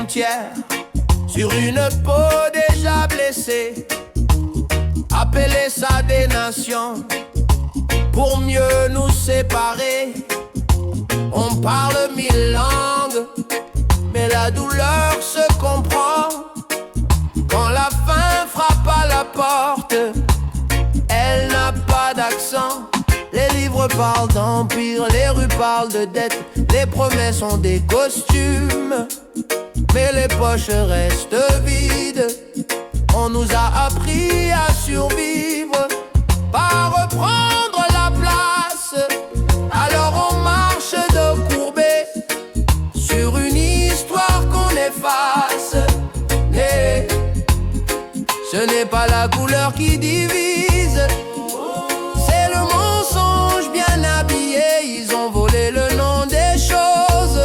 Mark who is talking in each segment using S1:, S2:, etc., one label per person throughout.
S1: frontières, sur une peau déjà blessée, appeler ça des nations, pour mieux nous séparer. On parle 1000 langues, mais la douleur se comprend. Quand la faim frappe à la porte, elle n'a pas d'accent. Les livres parlent d'empire, les rues parlent de dette, les promesses ont des costumes, mais les poches restent vides. On nous a appris à survivre, pas reprendre la place. Alors on marche dos courbé sur une histoire qu'on efface. Et ce n'est pas la couleur qui divise, c'est le mensonge bien habillé. Ils ont volé le nom des choses,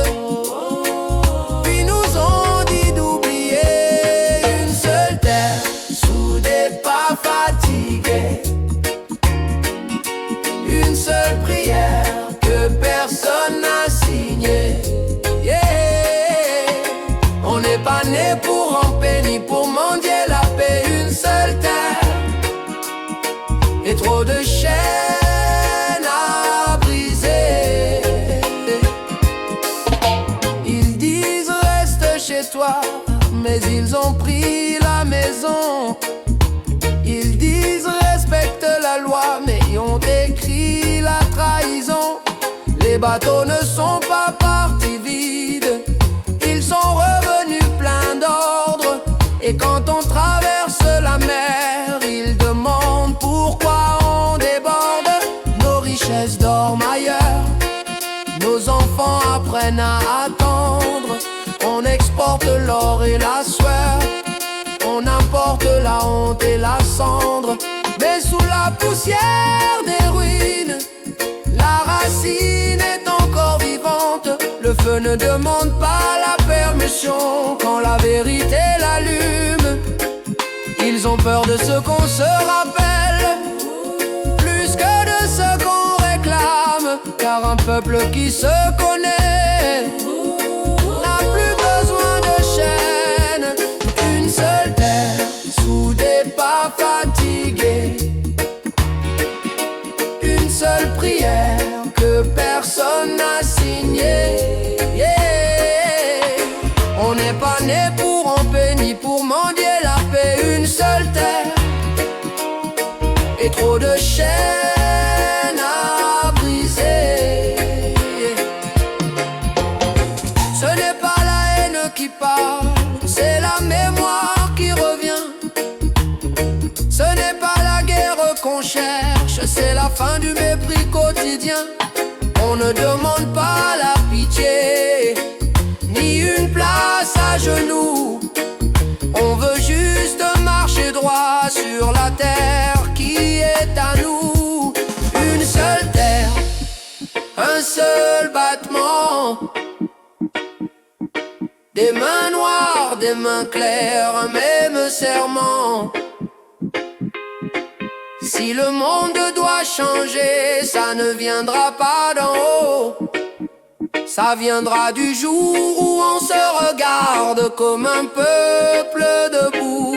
S1: puis nous ont dit d'oublier. Une seule terre, soudée, pas fatiguée. Une seule prière que personne n'a signée. Yeah. On n'est pas né pour ramper ni pour mendier la paix. Une seule terre et trop de chaînes à briser. Ils disent reste chez toi, mais ils ont pris la maison. Ils disent respecte la loi, mais ils ont écrit la trahison. Les bateaux ne sont pas partis vides, ils sont revenus pleins d'ordre. Et quand on traverse la mer, ils demandent pourquoi on déborde. Nos richesses dorment ailleurs, nos enfants apprennent à attendre. On exporte l'or et la sueur, on importe la honte et la cendre. Mais sous la poussière des ruines, la racine est encore vivante. Le feu ne demande pas la permission quand la vérité l'allume. Ils ont peur de ce qu'on se rappelle, plus que de ce qu'on réclame. Car un peuple qui se connaît n'a plus besoin de chaînes. Une seule terre, soudée, pas fatiguée. Une seule prière que personne n'a signée. Yeah. On n'est pas né pour ramper ni pour mendier la paix. Une seule terre et trop de chaînes à briser. Ce n'est pas la haine qui parle, c'est la mémoire qui revient. Ce n'est pas la guerre qu'on cherche, c'est la fin du mépris quotidien. On ne demande pas la pitié, ni une place à genoux. On veut juste marcher droit sur la terre qui est à nous. Une seule terre, un seul battement. Des mains noires, des mains claires, un même serment. Si le monde doit changer, ça ne viendra pas d'en haut. Ça viendra du jour où on se regarde comme un peuple debout.